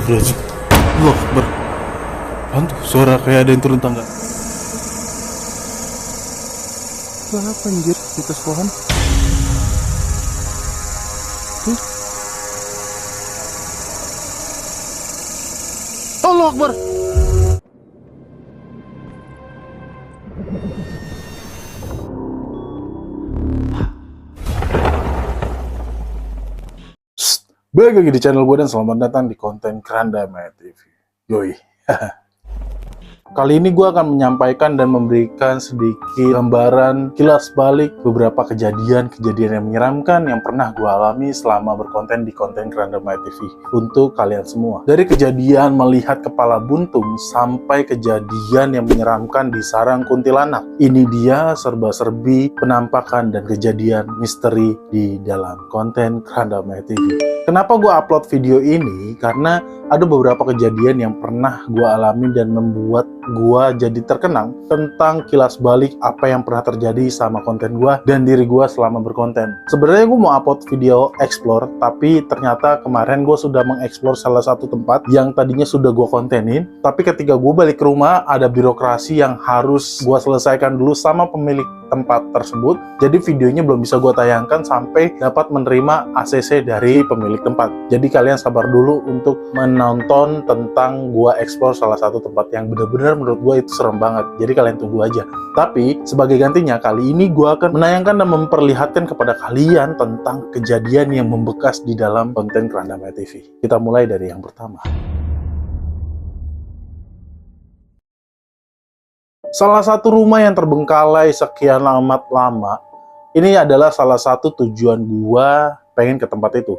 Astagfirullahaladzim. Allah Akbar. Apaan tuh? Suara kayak ada yang turun tangga. Itu apa anjir? Di atas pohon. Tuh. Allah Akbar. Balik lagi di channel gue dan selamat datang di konten Keranda Maya TV. Yoi. Kali ini gue akan menyampaikan dan memberikan sedikit gambaran kilas balik beberapa kejadian-kejadian yang menyeramkan yang pernah gue alami selama berkonten di konten Keranda Maya TV untuk kalian semua. Dari kejadian melihat kepala buntung sampai kejadian yang menyeramkan di sarang kuntilanak. Ini dia serba-serbi penampakan dan kejadian misteri di dalam konten Keranda Maya TV. Kenapa gue upload video ini? Karena ada beberapa kejadian yang pernah gue alami dan membuat gue jadi terkenang tentang kilas balik apa yang pernah terjadi sama konten gue dan diri gue selama berkonten. Sebenarnya gue mau upload video explore, tapi ternyata kemarin gue sudah mengeksplor salah satu tempat yang tadinya sudah gue kontenin, tapi ketika gue balik ke rumah ada birokrasi yang harus gue selesaikan dulu sama pemilik tempat tersebut. Jadi videonya belum bisa gue tayangkan sampai dapat menerima ACC dari pemilik tempat. Jadi kalian sabar dulu untuk menonton tentang gue explore salah satu tempat yang benar-benar menurut gue itu serem banget. Jadi kalian tunggu aja. Tapi sebagai gantinya kali ini gue akan menayangkan dan memperlihatkan kepada kalian tentang kejadian yang membekas di dalam konten Keranda Maya TV. Kita mulai dari yang pertama. Salah satu rumah yang terbengkalai sekian amat lama, ini adalah salah satu tujuan gua pengen ke tempat itu.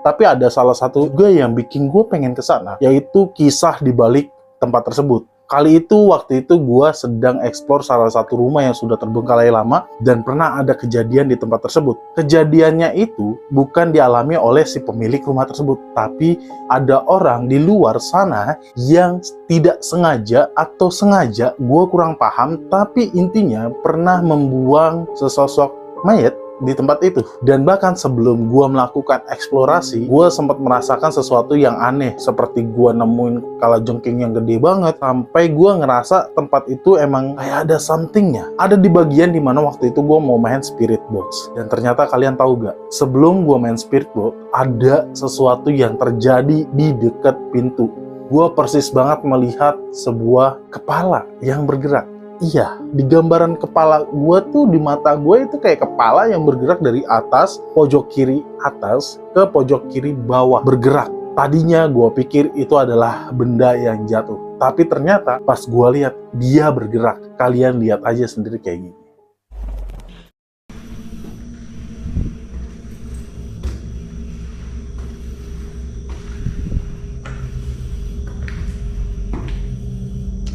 Tapi ada salah satu juga yang bikin gue pengen ke sana, yaitu kisah di balik tempat tersebut. Kali itu, waktu itu gue sedang eksplor salah satu rumah yang sudah terbengkalai lama dan pernah ada kejadian di tempat tersebut. Kejadiannya itu bukan dialami oleh si pemilik rumah tersebut, tapi ada orang di luar sana yang tidak sengaja atau sengaja, gue kurang paham, tapi intinya pernah membuang sesosok mayat di tempat itu. Dan bahkan sebelum gue melakukan eksplorasi, gue sempat merasakan sesuatu yang aneh, seperti gue nemuin kalajengking yang gede banget, sampai gue ngerasa tempat itu emang kayak ada somethingnya. Ada di bagian dimana waktu itu gue mau main spirit box. Dan ternyata kalian tahu gak, sebelum gue main spirit box, ada sesuatu yang terjadi di dekat pintu. Gue persis banget melihat sebuah kepala yang bergerak. Iya, di gambaran kepala gue tuh, di mata gue itu kayak kepala yang bergerak dari atas, pojok kiri atas, ke pojok kiri bawah, bergerak. Tadinya gue pikir itu adalah benda yang jatuh. Tapi ternyata pas gue lihat, dia bergerak. Kalian lihat aja sendiri kayak gini.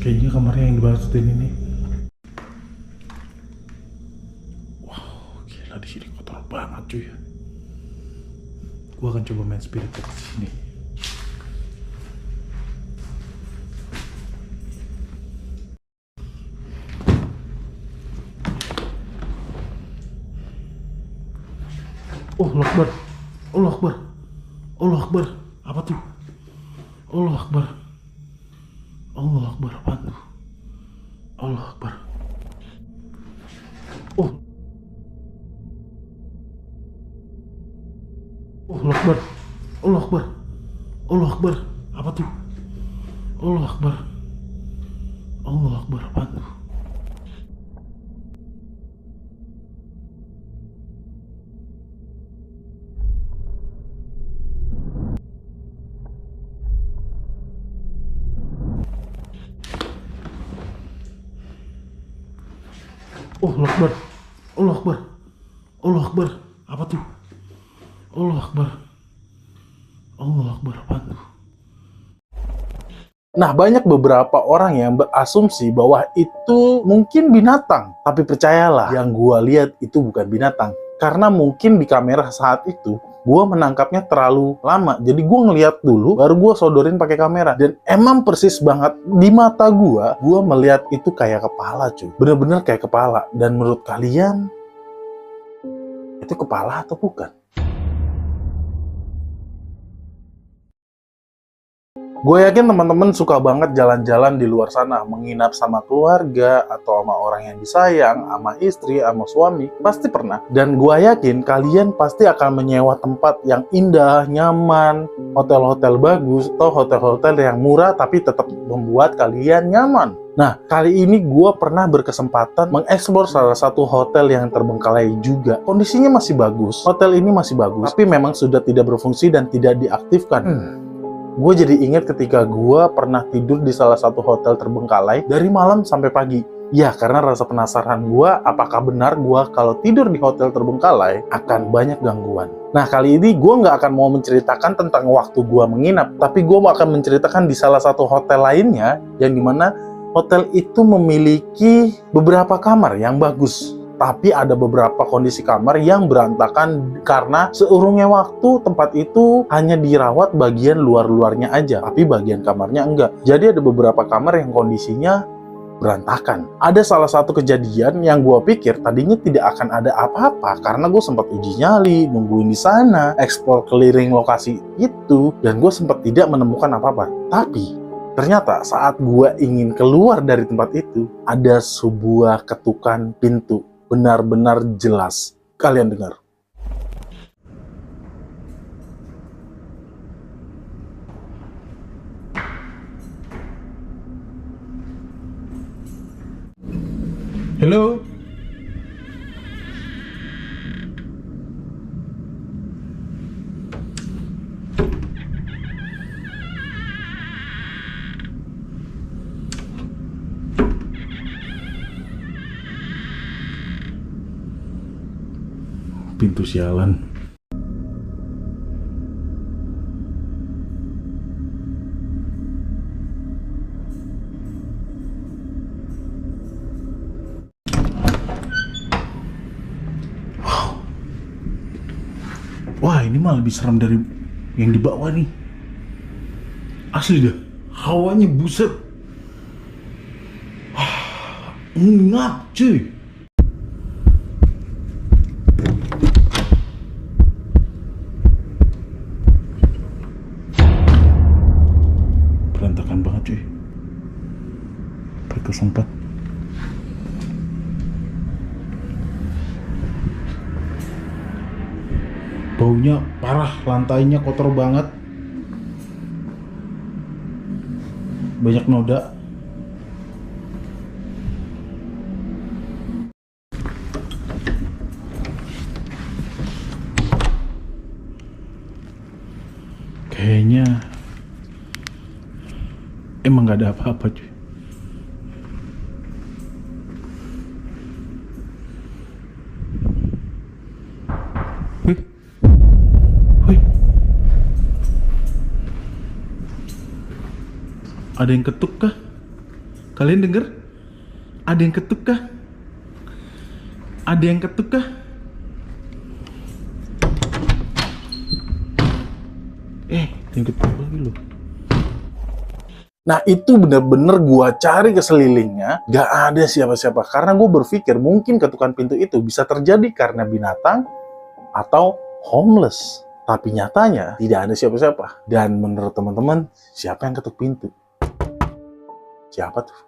Kayaknya kamarnya yang dibarutin ini. Di sini kotor banget cuy. Gua akan coba main spirit box di sini. Oh, Allah Akbar. Allah Akbar. Allah Akbar. Apa tuh? Allah Akbar. Allah Akbar. Apa tuh? Allah Akbar. Oh. Allah Akbar. Allah Akbar. Allah Akbar. Apa tuh? Allah Akbar. Allah Akbar. Apa tuh? Allah Akbar. Allah Akbar. Allah Akbar. Apa tuh? Allah Akbar. Allah Akbar. Apa tuh? Nah, banyak beberapa orang yang berasumsi bahwa itu mungkin binatang. Tapi percayalah, yang gua lihat itu bukan binatang. Karena mungkin di kamera saat itu, gua menangkapnya terlalu lama. Jadi gua ngeliat dulu, baru gua sodorin pakai kamera. Dan emang persis banget, di mata gua melihat itu kayak kepala cuy. Bener-bener kayak kepala. Dan menurut kalian, itu kepala atau bukan? Gue yakin teman-teman suka banget jalan-jalan di luar sana, menginap sama keluarga, atau sama orang yang disayang, sama istri, sama suami, pasti pernah. Dan gue yakin kalian pasti akan menyewa tempat yang indah, nyaman, hotel-hotel bagus, atau hotel-hotel yang murah tapi tetap membuat kalian nyaman. Nah, kali ini gue pernah berkesempatan mengeksplor salah satu hotel yang terbengkalai juga. Kondisinya masih bagus, hotel ini masih bagus, tapi memang sudah tidak berfungsi dan tidak diaktifkan. Gue jadi ingat ketika gue pernah tidur di salah satu hotel terbengkalai dari malam sampai pagi. Ya, karena rasa penasaran gue, apakah benar gue kalau tidur di hotel terbengkalai akan banyak gangguan. Nah, kali ini gue nggak akan mau menceritakan tentang waktu gue menginap, tapi gue akan menceritakan di salah satu hotel lainnya, yang dimana hotel itu memiliki beberapa kamar yang bagus. Tapi ada beberapa kondisi kamar yang berantakan karena seurungnya waktu tempat itu hanya dirawat bagian luar-luarnya aja, tapi bagian kamarnya enggak. Jadi ada beberapa kamar yang kondisinya berantakan. Ada salah satu kejadian yang gue pikir tadinya tidak akan ada apa-apa karena gue sempat uji nyali, nungguin di sana, eksplor keliling lokasi itu, dan gue sempat tidak menemukan apa-apa. Tapi ternyata saat gue ingin keluar dari tempat itu, ada sebuah ketukan pintu. Benar-benar jelas. Kalian dengar. Halo? Pintu sialan. Wow. Wah, ini malah lebih serem dari yang di bawah nih. Asli dah. Hawanya buset. Ngap cuy. Berantakan banget cuy. Sempat baunya parah, lantainya kotor banget, banyak noda. Kayaknya emang gak ada apa-apa cuy. Ada yang ketuk kah? Kalian denger? Ada yang ketuk kah? Ada yang ketuk kah? Ada yang ketuk lagi loh. Nah, itu bener-bener gua cari ke selilingnya, gak ada siapa-siapa. Karena gue berpikir mungkin ketukan pintu itu bisa terjadi karena binatang atau homeless. Tapi nyatanya tidak ada siapa-siapa. Dan menurut teman-teman, siapa yang ketuk pintu? Siapa tuh?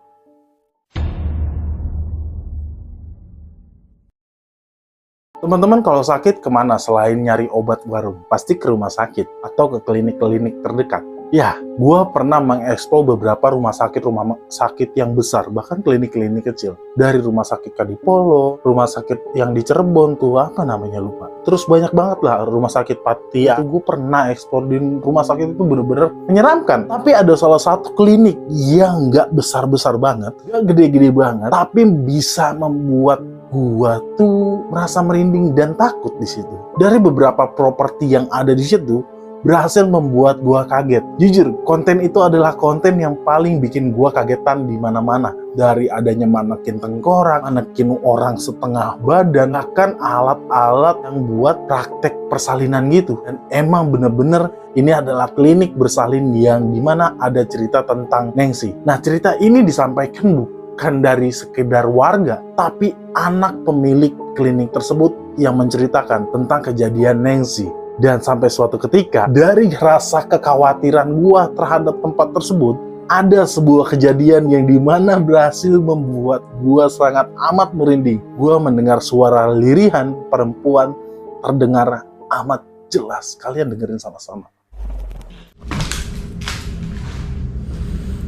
Teman-teman kalau sakit kemana selain nyari obat warung? Pasti ke rumah sakit atau ke klinik-klinik terdekat. Ya, gue pernah mengeksplor beberapa rumah sakit yang besar, bahkan klinik-klinik kecil. Dari rumah sakit Kadipolo, rumah sakit yang di Cirebon tuh, apa namanya lupa. Terus banyak banget lah rumah sakit Pati. Gue pernah eksplor di rumah sakit itu bener-bener menyeramkan. Tapi ada salah satu klinik yang nggak besar-besar banget, nggak gede-gede banget, tapi bisa membuat gua tuh merasa merinding dan takut di situ. Dari beberapa properti yang ada di situ, berhasil membuat gua kaget. Jujur, konten itu adalah konten yang paling bikin gua kagetan di mana-mana. Dari adanya manekin tengkorak, manekin orang setengah badan, bahkan alat-alat yang buat praktek persalinan gitu. Dan emang bener-bener ini adalah klinik bersalin yang dimana ada cerita tentang Nengsi. Nah, cerita ini disampaikan bukan dari sekedar warga, tapi anak pemilik klinik tersebut yang menceritakan tentang kejadian Nengsi. Dan sampai suatu ketika, dari rasa kekhawatiran gua terhadap tempat tersebut, ada sebuah kejadian yang dimana berhasil membuat gua sangat amat merinding. Gua mendengar suara lirihan perempuan terdengar amat jelas. Kalian dengerin sama-sama.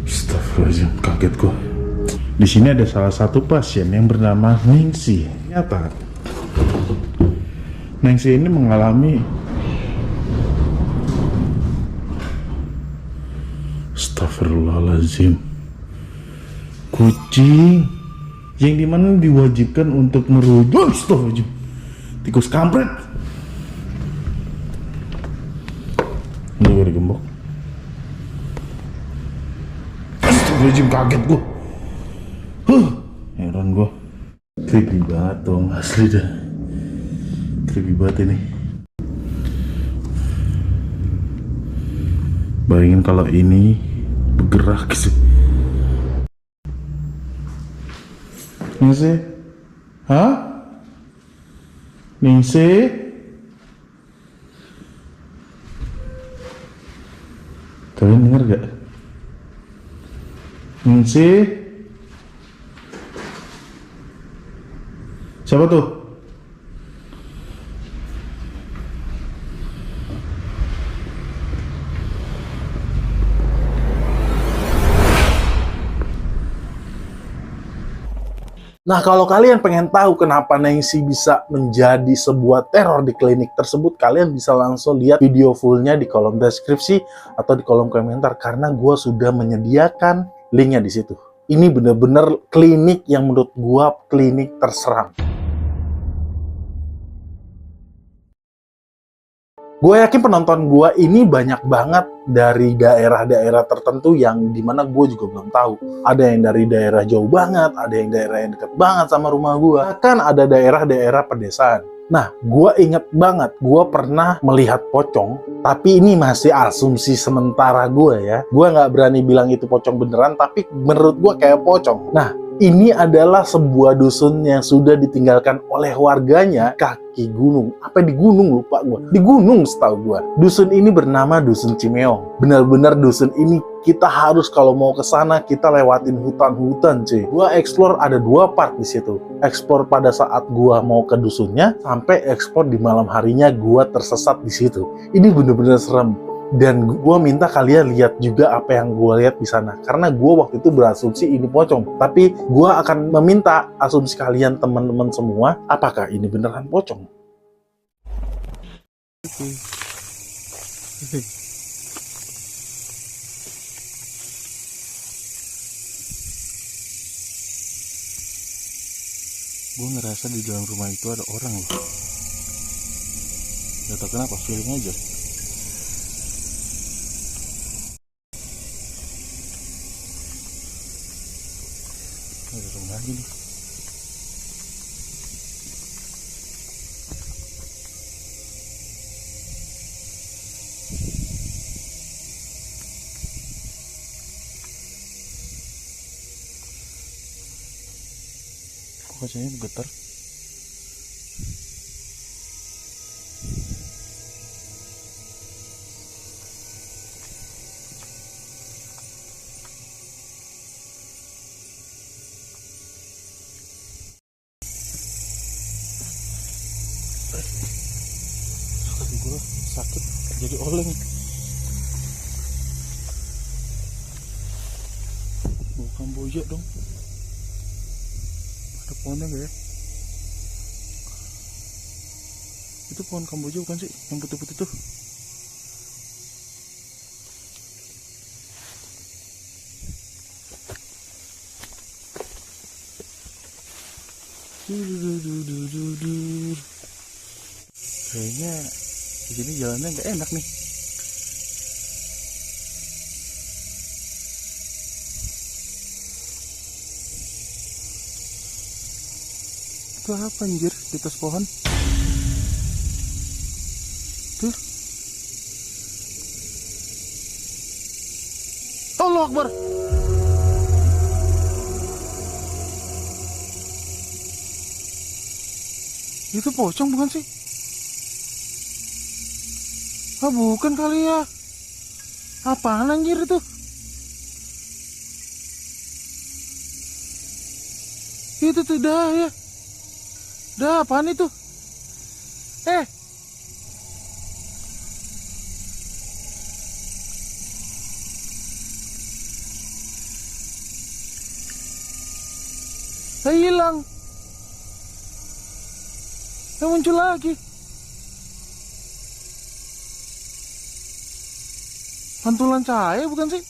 Astagfirullahaladzim, kaget gua. Di sini ada salah satu pasien yang bernama Ningsi. Ternyata Ningsi ini mengalami Astagfirullahaladzim, kucing yang dimana diwajibkan untuk merujuk. Astagfirullahaladzim, tikus kampret. Ini gue digembok. Astagfirullahaladzim, kaget gue. Heran gue. Creepy banget dong, asli dah. Creepy banget ini. Bayangin kalau ini bergerak sih. Ningsi? Hah? Ningsi? Kalian dengar gak? Ningsi? Siapa tuh? Nah, kalau kalian pengen tahu kenapa Ningsi bisa menjadi sebuah teror di klinik tersebut, kalian bisa langsung lihat video fullnya di kolom deskripsi atau di kolom komentar, karena gue sudah menyediakan linknya di situ. Ini bener-bener klinik yang menurut gue klinik terseram. Gue yakin penonton gue ini banyak banget dari daerah-daerah tertentu yang dimana gue juga belum tahu. Ada yang dari daerah jauh banget, ada yang daerah yang dekat banget sama rumah gue. Bahkan ada daerah-daerah pedesaan. Nah, gue inget banget, gue pernah melihat pocong, tapi ini masih asumsi sementara gue ya. Gue nggak berani bilang itu pocong beneran, tapi menurut gue kayak pocong. Nah, ini adalah sebuah dusun yang sudah ditinggalkan oleh warganya kaki gunung. Apa di gunung lupa gue. Di gunung setahu gue. Dusun ini bernama Dusun Cimeong. Benar-benar dusun ini kita harus kalau mau ke sana kita lewatin hutan-hutan cuy. Gue explore ada 2 part di situ. Explore pada saat gue mau ke dusunnya sampai explore di malam harinya gue tersesat di situ. Ini bener-bener serem. Dan gue minta kalian lihat juga apa yang gue lihat di sana. Karena gue waktu itu berasumsi ini pocong. Tapi gue akan meminta asumsi kalian teman-teman semua, apakah ini beneran pocong? Gue ngerasa di dalam rumah itu ada orang loh. Gak tau kenapa, feeling aja. Ada rumah lagi nih. Kok kacanya getar? Kaki gue sakit jadi oleng. Bukan Kamboja dong. Ada pohonnya gak ya? Itu pohon Kamboja bukan sih? Yang putih-putih tuh. Kayaknya di sini jalannya nggak enak nih. Itu apa anjir di atas pohon? Tuh. Allah Akbar. Itu pocong bukan sih? Ah, bukan kali ya. Apaan anjir itu? Itu tuh dah ya. Dah apaan itu? Hilang. Muncul lagi. Pantulan cahaya bukan sih?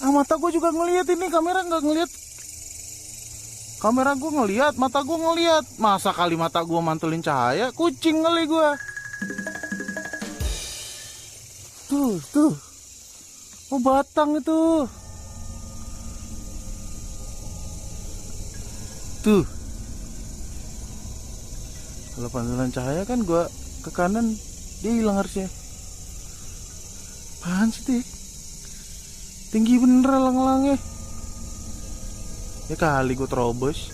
Mata gue juga ngelihat ini, kamera nggak ngelihat. Kamera gue ngelihat, mata gue ngelihat. Masa kali mata gue mantulin cahaya? Kucing kali gue. Tuh. Oh, batang itu. Tuh. Kalau pantulan cahaya kan gue ke kanan, dia hilang harusnya. Apaan sih, Tik? Tinggi bener lang-langnya. Ya kali gue terobos.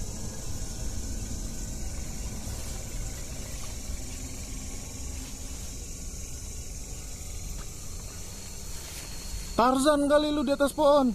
Tarzan kali lu di atas pohon.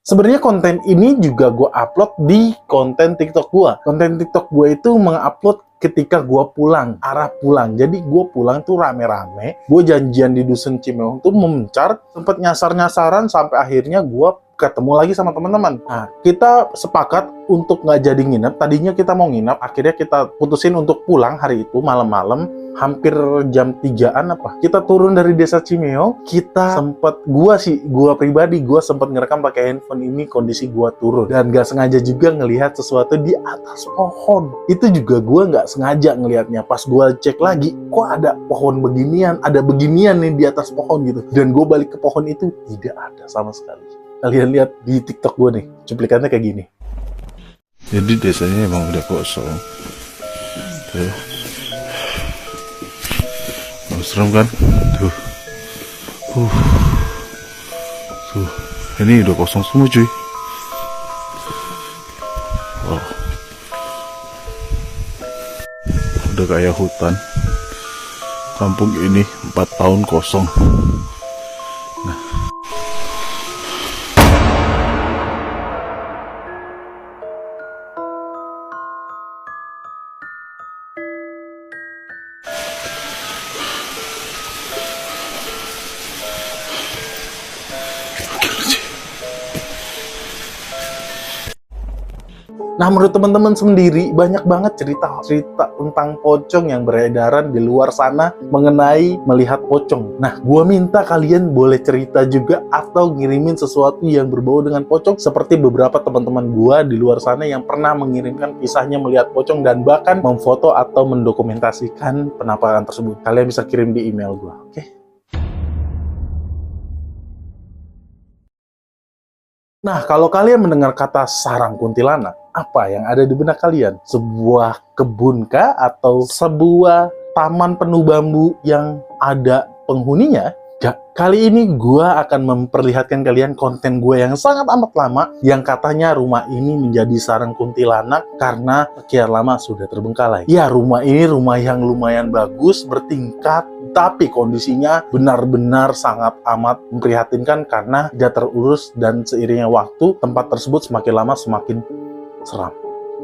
Sebenarnya konten ini juga gue upload di konten TikTok gue. Konten TikTok gue itu mengupload ketika gue pulang, arah pulang. Jadi gue pulang tuh rame-rame. Gue janjian di Dusun Cimeong tuh memencar, sempet nyasar-nyasaran sampai akhirnya gue ketemu lagi sama teman-teman. Nah, kita sepakat untuk nggak jadi nginep. Tadinya kita mau nginep, akhirnya kita putusin untuk pulang hari itu malam-malam. Hampir jam 3-an apa. Kita turun dari desa Cimeong, kita sempet, gua pribadi, gua sempet ngerekam pakai handphone ini kondisi gua turun. Dan nggak sengaja juga ngelihat sesuatu di atas pohon. Itu juga gua nggak sengaja ngelihatnya. Pas gua cek lagi, kok ada pohon beginian, ada beginian nih di atas pohon gitu. Dan gua balik ke pohon itu, tidak ada sama sekali. Kalian lihat di TikTok gue nih, cuplikannya kayak gini. Jadi desanya emang udah kosong. Tuh. Serem kan? Tuh. Tuh. Ini udah kosong semua cuy. Wow. Udah kayak hutan. Kampung ini 4 tahun kosong. Nah, menurut teman-teman sendiri, banyak banget cerita-cerita tentang pocong yang beredaran di luar sana mengenai melihat pocong. Nah, gua minta kalian boleh cerita juga atau ngirimin sesuatu yang berbau dengan pocong, seperti beberapa teman-teman gua di luar sana yang pernah mengirimkan kisahnya melihat pocong dan bahkan memfoto atau mendokumentasikan penampakan tersebut. Kalian bisa kirim di email gua, oke? Nah, kalau kalian mendengar kata sarang kuntilanak, apa yang ada di benak kalian? Sebuah kebun kah? Atau sebuah taman penuh bambu yang ada penghuninya? Gak. Kali ini gue akan memperlihatkan kalian konten gue yang sangat amat lama, yang katanya rumah ini menjadi sarang kuntilanak karena sekian lama sudah terbengkalai. Ya, rumah ini rumah yang lumayan bagus, bertingkat, tapi kondisinya benar-benar sangat amat memprihatinkan karena tidak terurus, dan seiringnya waktu tempat tersebut semakin lama semakin seram.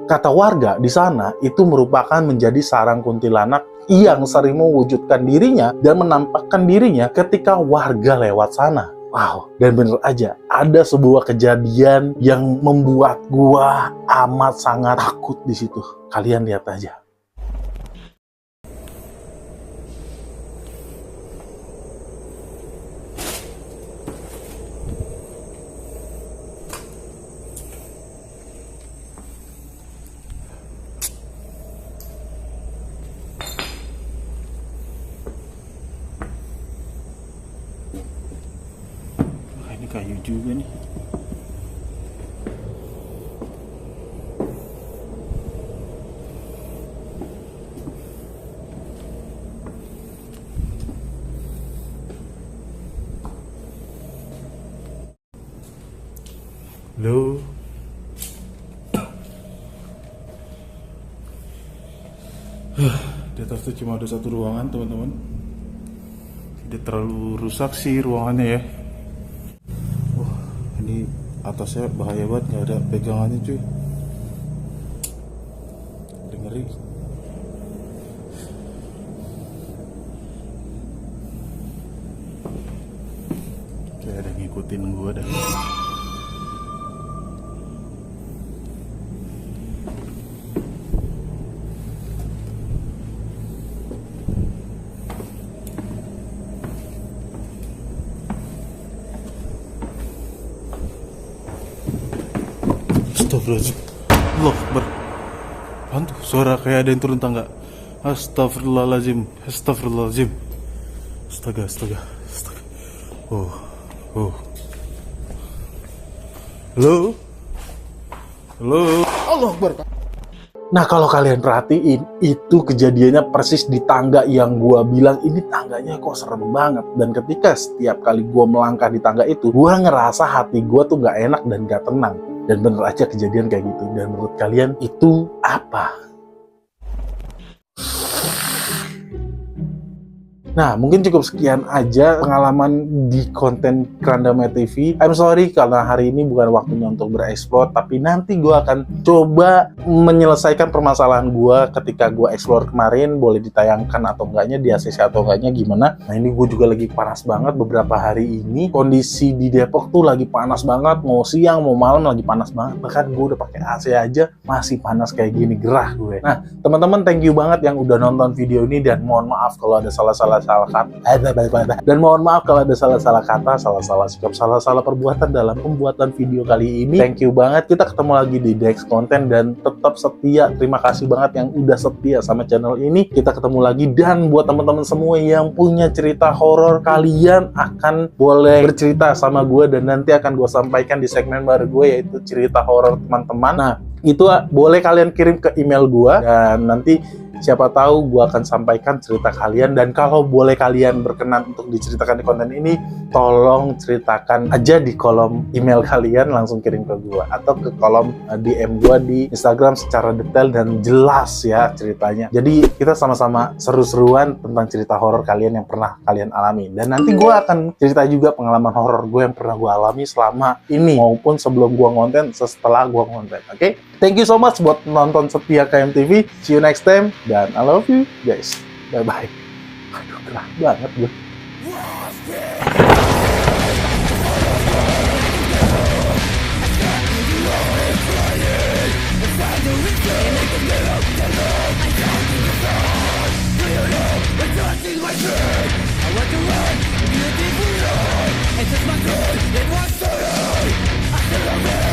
Kata warga di sana itu merupakan menjadi sarang kuntilanak yang sering mewujudkan dirinya dan menampakkan dirinya ketika warga lewat sana. Wow, dan bener aja, ada sebuah kejadian yang membuat gua amat sangat takut di situ. Kalian lihat aja. Kayu juga nih. Halo. Di atas tuh cuma ada satu ruangan teman-teman. Tidak terlalu rusak sih ruangannya ya. Wah, ini atasnya bahaya banget, nggak ada pegangannya cuy. Ngeri. Kayak ada ngikutin gua dah. Astagfirullahaladzim. Allah Akbar. Apaan tuh? Suara kayak ada yang turun tangga. Astagfirullahaladzim. Astagfirullahaladzim. Astaga. Oh. Halo? Allah Akbar. Nah, kalau kalian perhatiin, itu kejadiannya persis di tangga yang gua bilang ini tangganya kok serem banget. Dan ketika setiap kali gua melangkah di tangga itu, gua ngerasa hati gua tuh gak enak dan gak tenang. Dan bener aja kejadian kayak gitu. Dan menurut kalian itu apa? Nah, mungkin cukup sekian aja pengalaman di konten Kerandama TV. I'm sorry karena hari ini bukan waktunya untuk bereksplor, tapi nanti gue akan coba menyelesaikan permasalahan gue ketika gue eksplor kemarin, boleh ditayangkan atau enggaknya, di ACC atau enggaknya gimana. Nah, ini gue juga lagi panas banget beberapa hari ini. Kondisi di Depok tuh lagi panas banget, mau siang mau malam lagi panas banget. Bahkan gue udah pakai AC aja masih panas kayak gini, gerah gue. Nah, teman-teman, thank you banget yang udah nonton video ini, dan mohon maaf kalau ada salah-salah kata, dan mohon maaf kalau ada salah-salah kata, salah-salah sikap, salah-salah perbuatan dalam pembuatan video kali ini. Thank you banget. Kita ketemu lagi di next konten, dan tetap setia. Terima kasih banget yang udah setia sama channel ini. Kita ketemu lagi, dan buat teman-teman semua yang punya cerita horor, kalian akan boleh bercerita sama gue, dan nanti akan gue sampaikan di segmen baru gue, yaitu cerita horor teman-teman. Nah, itu boleh kalian kirim ke email gue, dan nanti siapa tahu gue akan sampaikan cerita kalian. Dan kalau boleh kalian berkenan untuk diceritakan di konten ini, tolong ceritakan aja di kolom email kalian, langsung kirim ke gue atau ke kolom DM gue di Instagram secara detail dan jelas ya ceritanya. Jadi kita sama-sama seru-seruan tentang cerita horor kalian yang pernah kalian alami. Dan nanti gue akan cerita juga pengalaman horor gue yang pernah gue alami selama ini maupun sebelum gue ngonten, setelah gue ngonten. Oke? Thank you so much buat nonton setia KMTV. See you next time. Dan I love you guys. Bye-bye. Aduh, gerah banget gue. It was so